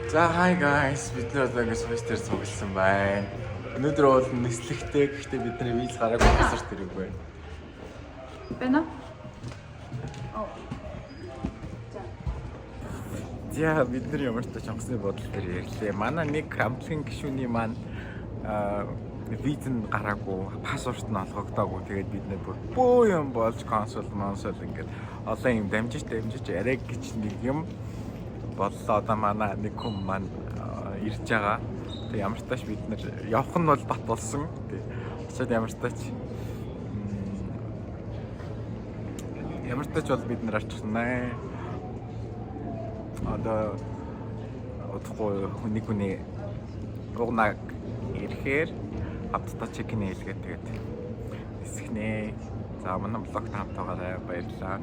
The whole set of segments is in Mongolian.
За hi guys, бид нэр одоо ингэж сууж дээр цугласан байна. Өнөөдөр бол нислэгтэй гэхдээ бидний виз гараагүй хэсэр тэрэг байна. Байна уу? За бид нар ямар ч чонгосны бодол дээр ярьлаа. Манай нэг амтлын гишүүний маань виз нь гараагүй, паспорт нь олгогдоогүй. Тэгээд бид нэр бүр юм болж консул ингээд олон юм дамжиж арай гэж нэг юм боллоо. Одоо манай нэг хүн маань ирж байгаа. Тэг ямар ч тач бид нэр явах нь бол бат болсон. Очоод ямар ч тач бол бид нар очихнаа. Одоо удахгүй хүний угнаг ирэхээр автотаа чекин хийлгээд тэгээд эсгнээ. За манай блогт хамтаагаарай, баярлалаа.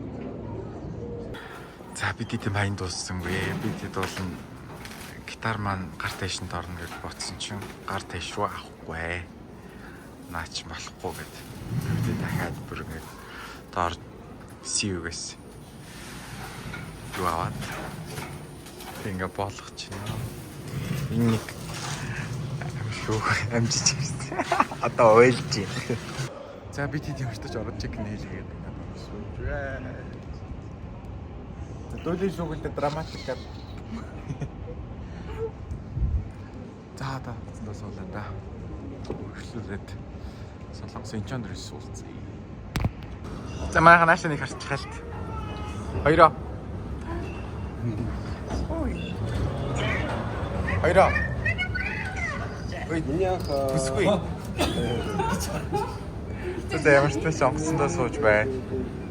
За бид эд маянд дуусsanгүй. Бид эд бол гитар маань гар тэшэнд орно гэж бодсон чинь гар тэш рүү авахгүй. Наач болохгүй гэд. Бид дахиад бүр ингэ доор сивгээс юу аваад ингээ болгоч байна. Энэ нэг шүү амжиж ирсэн. Одоо ойлж байна. За бид хэд ямарч ороод чек нээлгээд байна. Дөлөв шүүгэлдэ драматик. За суулаа да. Өршлөлээд солонгос энчонд ирсэн суулцсан. За манайха наашаа нэг харч хальт. Хоёроо. Хоёроо. Ой, бүсгүй. За ямар ч тач онгоцондоо сууж бай.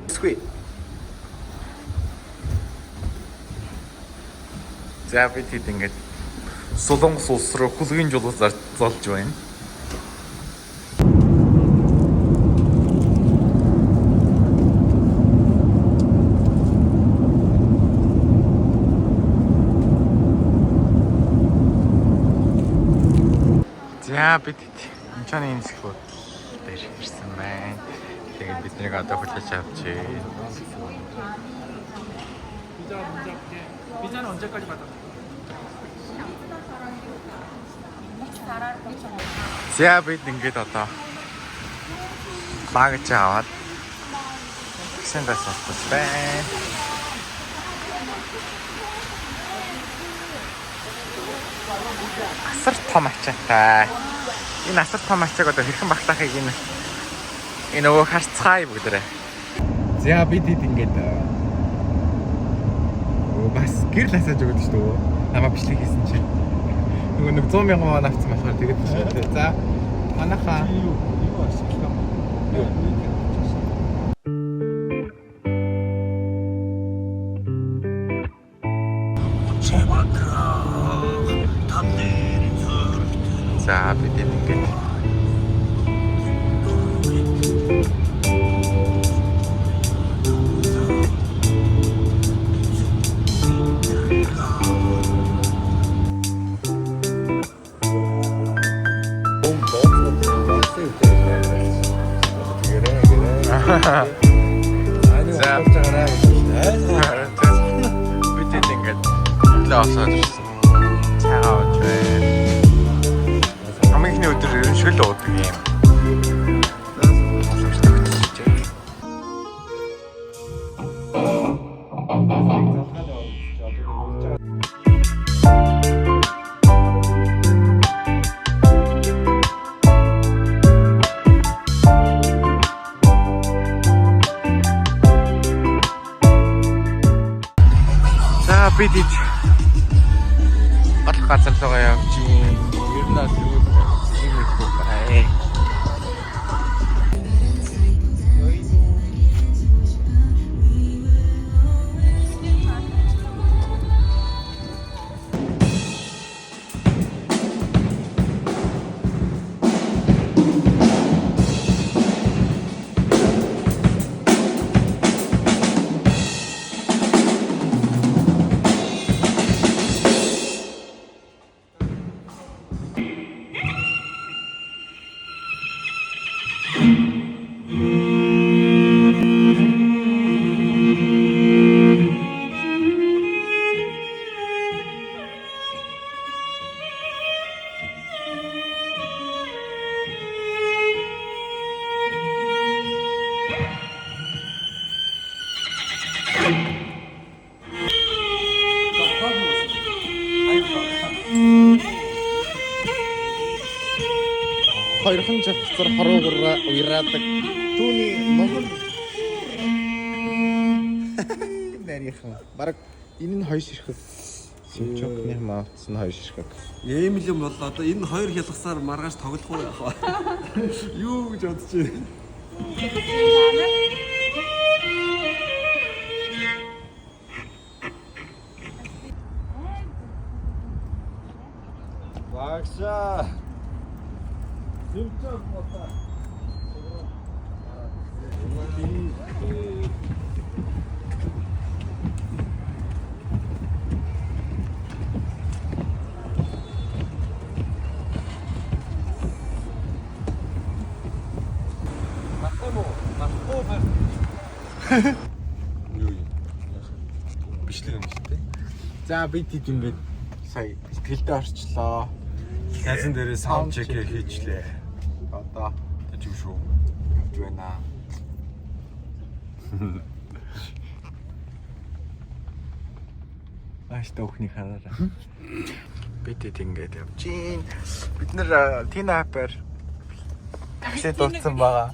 Бүсгүй. За бид хэд ингээд Солонгос улс руу хүлгийн жуулуур золж байна. За бид энчаны инсхүүд дээр ирсэн байна. Тэгээд биднийг одоо хүлээж авч байна. 비자는 언제까지 받아? За бид ингээд одоо багаж аваад сендас авах байна. Асар том ачаатай. Энэ асар том ачааг одоо хэрхэн багтаахыг энэ нөгөө харцгаая бүгдээрээ. За бид ингээд бас гэр л асааж өгöd шүү дээ. Намаа бичлэг хийсэн чинь. Нөгөө нэг 100 мянган вон авсан болохоор тэгээд шүү. За манайхаа юу ашиглах юм. За бид ингээд За бид ингээд лаасаад ирсэн. Цаагаа авч байна. Хамгийн өдөр шөл уудаг юм. За бид гол газар руугаа явж юм. Ер нь л юу юм бэ? чадцар хоруугаараа уяраадаг. Түүний номон нарийнхан. Бараг энэ нь хоёр ширхэг. Симчокны маавцсан хоёр ширхэг. Ийм юм бол одоо энэ хоёр хялгасаар маргааш тоглох уу яах вэ? Юу гэж бодож байна? Багша. Симчок бота. Бичлэг юм шүү дээ. За бид хэд юм бэ? Сая сэтгэлдээ орчлоо. Казан дээрээ саунд чек хийчлээ. Одоо Тэжиг шүү. явж байна. Ааштай өхний хараараа. Бид хэд ингэж явж гин. Бид нэр Тина апаар такси дуудсан байгаа.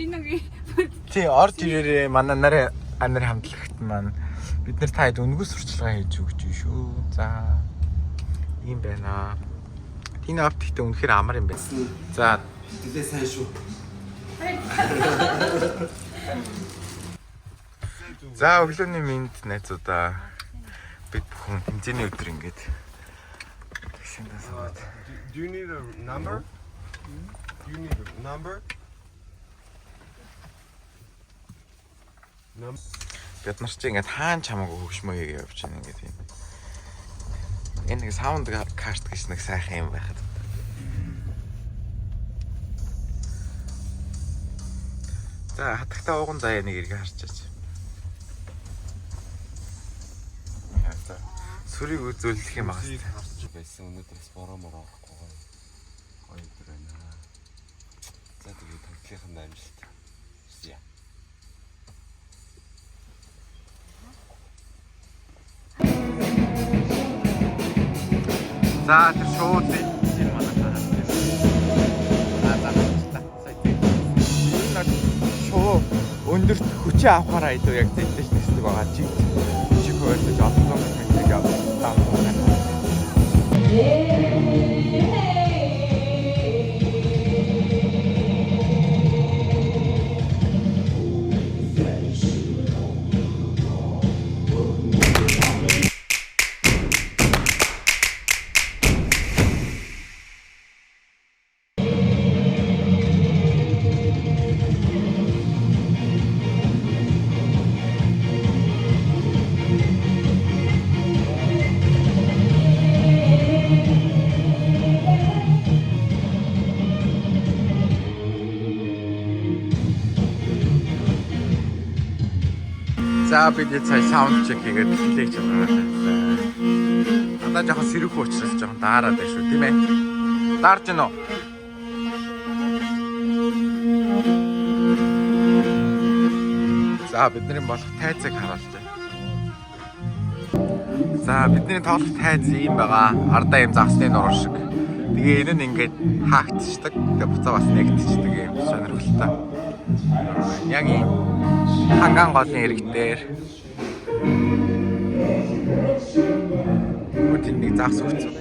Тий орж ирээрээ манай нарийн хамтлагт маань бид нар таад өнгөө сурчлагаа хийж өгч юм шүү. За ийм байна. Тина ап гэхдээ үнэхээр амар юм байна. За Тэлээ сайн шүү. За өглөөний минь найзуудаа бид бүхэн хэмжээний өдөр ингээд таксинд суугаад. Do you need a number? Do you need a number? Бид нар чи ингээд хаан чамаагүй хөгшмөөе явж байна ингээд юм. Энэ нэг саунд карт гэж нэг сайхан юм байхад. За хатагтаа ууган заяа нэг иргэ харчаач. Яа. Сүрийг үзүүлэх юм аа. Харж байсан өнөөдрөөс бороо орохгүй гоё. Гоё өдөр байна. За тэгээд тоглохын амжилт. Яа. За тэр шууд энэ манай таарах. Шууд өндөрт хүчээ авахаараа илүү яг зэлдэж нисдэг байгаа чи хөөж олон мэдлэг авах. За бид сая саунд чек хийгээд хэлээч байгаа. Андаа жоохон сэрүүх учраас жоохон даараад байна шүү, тийм ээ. Даарч гинөө. За бидний болох тайзыг харуулъя. За бидний тоглох тайз ийм байгаа. Ардаа юм загсны нуруу шиг. Тэгээ энэ нь ингээд хаагдчихдаг. Тэгээ буцаа бас нэгтчихдэг юм сонирхолтой. Яг ийм ханган голын ирэг дээр үгүй нэг загс өгсөн.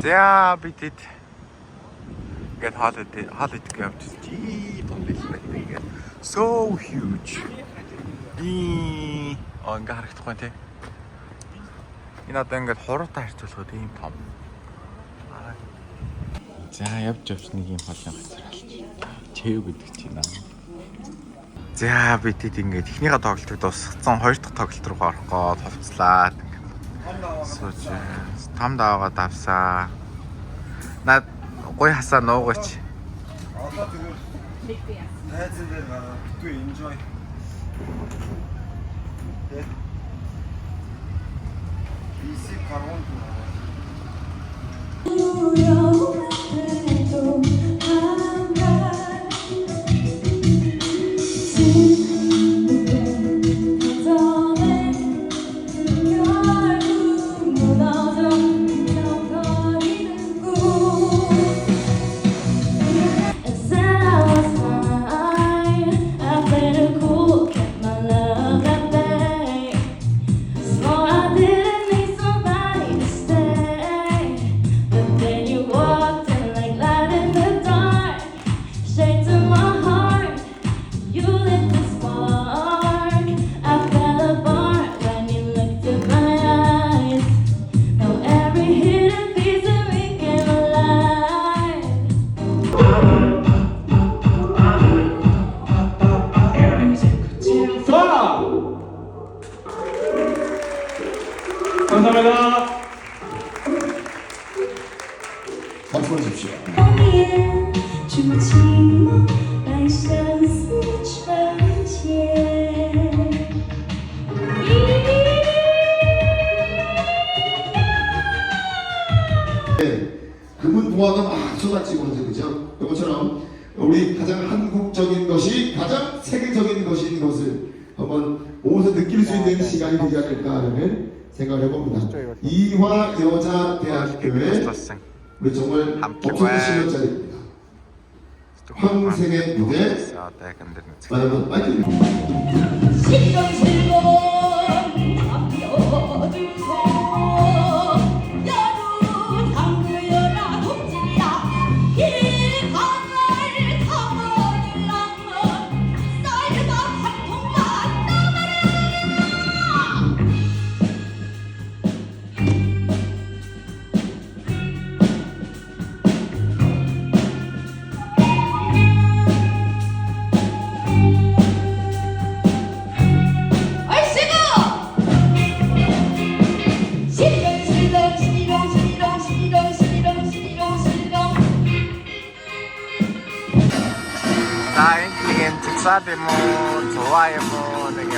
За бид ингээд хоол идэх явж чи том биш байдаг. So huge. Ингээ харагдахгүй тий. Энэ одоо ингээд хуруутай харьцуулахад ийм том. За явж нэг юм холын газар алж. Чэв гэдэг чинь аа. За бидэд ингээд эхнийхээ тоглолтыг дуусгацсан хоёр дахь тоглолт руу орох гээд хувцлаад сууж том даваагаа давсаа. Наад гой хасаа нуугач. Одоо тэгээд тайзан дээр гараад битгүй enjoy. Easy карван. 박수 보내주십시오. 筑寂寞，来相思成茧。 금은 부화가 막 쏟아지고 이제 그죠? 이것처럼 우리 가장 한국적인 것이 가장 세계적인 것인 것을 한번 몸에서 느낄 수 있는 시간이 되지 않을까라는 생각을 해봅니다. 이화 여자대학교의 우리 정말 엄청난 실력자입니다. 황생의 무대 마지막 마이크 실검실검 남겨주소 여름 당구여라 동지야 이 강을 타버리려면 쌀밥 한 통만 떠나라. 얼씨구 실렁실렁 실렁실렁 실렁실렁 실렁실렁 나 인텔리겐트 싸대 뭐 좋아해 뭐 되게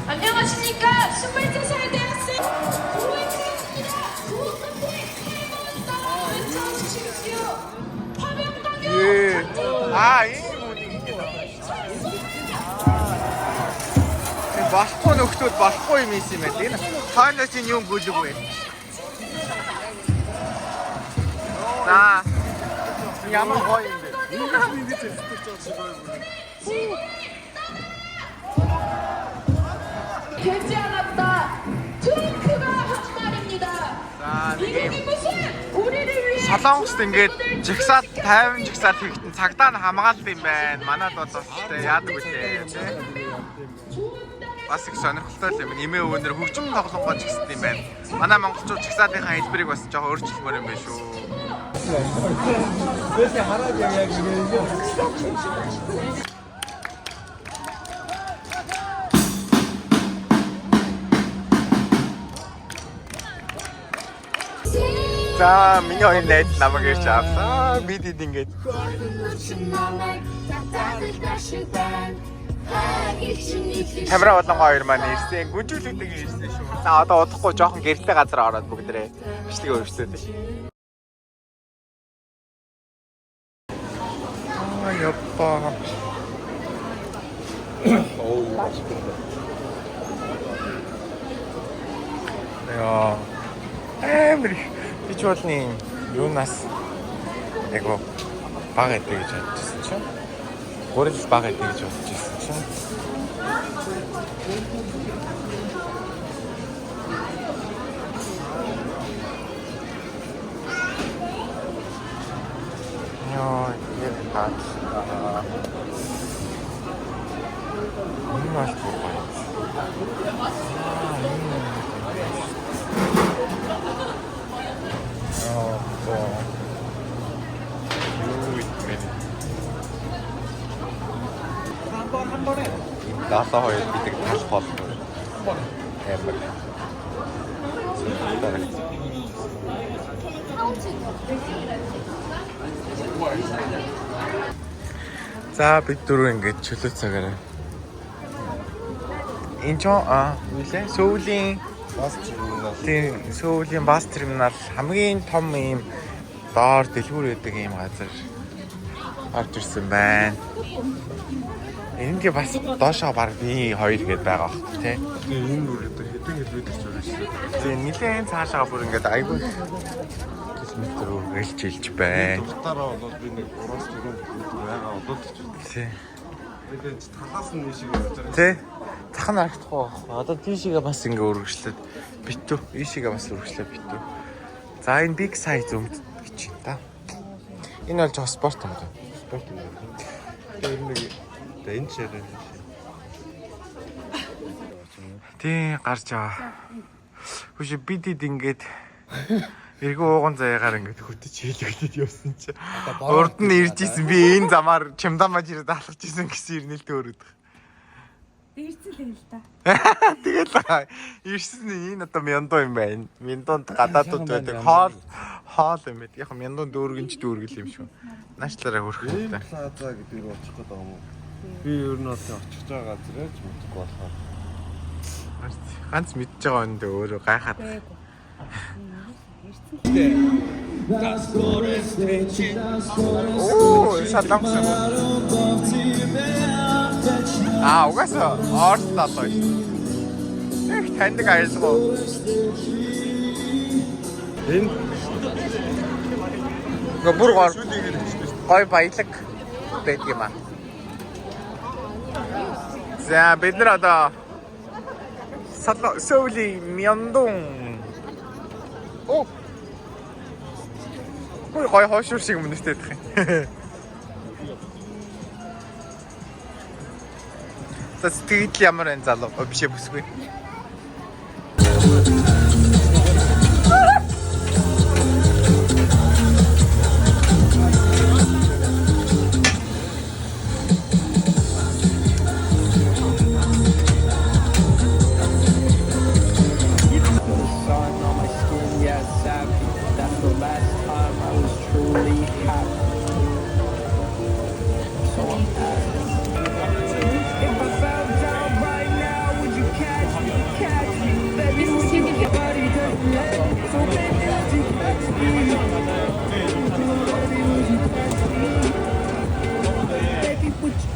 안녕하십니까. 23살 대학생 고인수입니다. 구호선대 해먼다 외쳐주십시오. 화명강요 болохгүй нөхдүүд болохгүй юм юм байна. Энэ хойноос энэ юм гүлэг вэ? За. Ямар гоё юм бэ? 되지 않았다. 트럼프가 한 말입니다. За 이분이 무슨 우리를 위해 Солонгост ингээд жигсаал 50 жигсаал хийхдээ цагдаа нь хамгаалт юм байна. Манайд бол тэ яадаг үлээ тий. Бас их сонирхолтой юм. Эмээ өвөнөр хөгжим тоглонгоо ч гэсэн юм байна. Манай монголчууд жигсаалынхаа хэлбэрийг бас жоохон өөрчилмөр юм байна шүү. За миний хоёр найз намайг ирж авлаа. Бид ингээд камера болонгоо хоёр маань ирсэн. Гүнжүүлэгдэг ирсэн шүү. За одоо удахгүй жоохон гэрэлтэй газар ороод бүгдээрээ бичлэгээ өргөжлөө. Аа яппа. Оу 맛있겠다. яа. Би ч болны юунаас яг бага гэдэг гэж бодчихсон чинь. Өөрөөр бага гэдэг гэж бодчихсон чинь. Яа, яг хат. Энэ маш гоё. 한 번에 나서 хоёр бидэг тал болно. 한 번에. Амар. За бид дөрөв ингэж чөлөө цагаараа. Энд ч үлээ сүүлийн сүүлийн бас терминал хамгийн том юм доор дэлгүүр гэдэг юм газар орж ирсэн байна. Энд бас доошоо баг би 2 гээд байгаа бох тий. Тэгээ энэ бүр одоо хэдэн километр зурчихсан. Тэгээ нилээн цаашаа бүр ингээд айгүй километр үргэлж илж байна. Дуртаараа болоод би нэг 3-4 км байгаа одод ч үү. Тий. Тэгээд талаас нь ийшээ явж байгаа. Тий. Зах нь харагдахгүй байхгүй. Одоо тийшээгээ бас ингээ үргэлжлээд битүү. Ийшээгээ бас үргэлжлээд битүү. За энэ big size өмд гэж юм да. Энэ бол жоо спорт юм даа. Спорт юм. Тэгээд нэг энэ ширээ. Тий гарч аваа. Хүш бидэд ингээд эргэн ууган заяагаар ингээд хөтөж хийлэгдээд явсан чи. Урд нь ирж исэн би энэ замаар чимдамаж ирээд алхаж исэн гэсэн ирнэлт өөрөд. Дээрсэн л л та. Тэгэл ирсэн энэ одоо мяндуу юм байна. Мяндуунд гадаадууд байдаг. Хоол юм байт. Яг мяндуунд дүүргэнч дүүргэл юм шүү. Наачлаараа хөрхтэй. Плаза гэдэг рүү очих гэдэг юм уу? Би ер нь очих гэж байгаа газар ч мэдгүй болохоор. Ганц мэдж байгаа юм дэ өөрөө гайхаад. Оо, шалгамсан. Угаасаа ортлоо шүү. Их таньдаг айлгоо. Энэ Бүр гой баялаг байдаг юм аа. За бид нар одоо Сөүли Мяндун. Оо. Гой хоошур шиг юм нэстэй дэх юм. За сэтгэл ямар энэ залуу биш бүсгүй.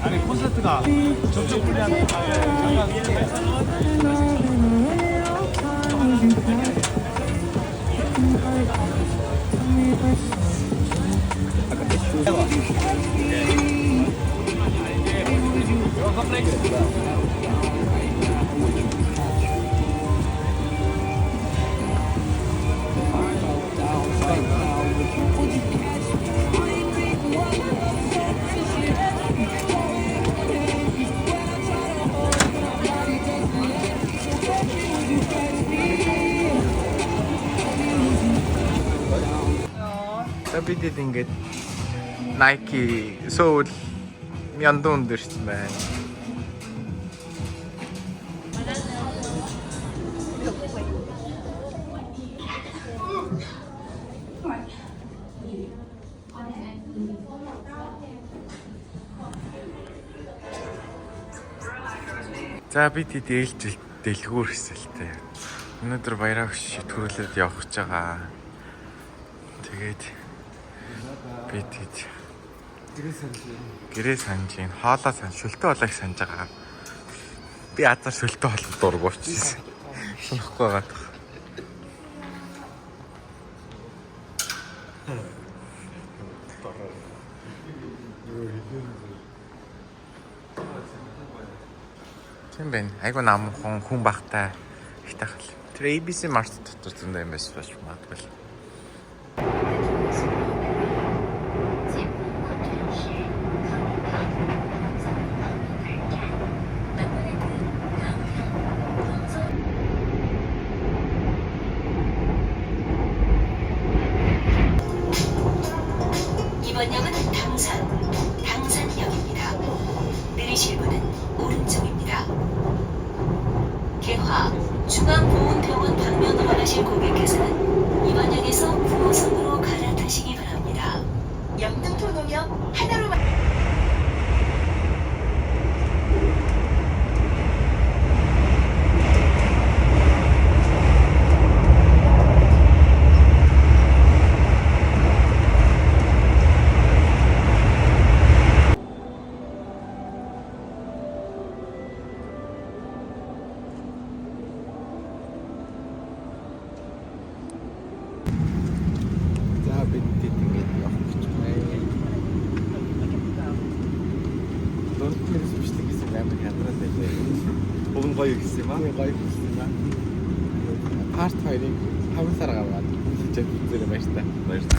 아니 콘서트가 저쪽 분야는 Бидэд ингээд Nike Сөүл Мяндун дэрсэн байна. За бид ээлж дэлгүүр хэсэлтэй. Өнөөдөр баяраа шийтгүүлээд явах гэж байгаа. Тэгээд бид гэрээ санаж ийн хоолоо сан шөлтөө болоог санаж байгаа. Би азар шөлтөө болоод дургу учраас санахгүй байгаа. Тийм байна. Айгу намхан хүн багтай их тахал. Тэр ABC Mart дотор зөндөө юм байсан байж магадгүй. 이번 역은 당산역입니다. 내리실 문은 오른쪽입니다. 개화 중앙보훈병원 방면으로 가실 고객께서는 이번 역에서 9호선으로 갈아타시기 바랍니다. 영등포동역 하나로 урд мэрс бичлэг гэсэн амар хядраад байлаа. Уг нь гоё гэсэн юм аа. Гоё гэсэн юм аа. Part 2-ыг 5 сар гаргаад үзэж үзээрэй баяр та. Баяр таа.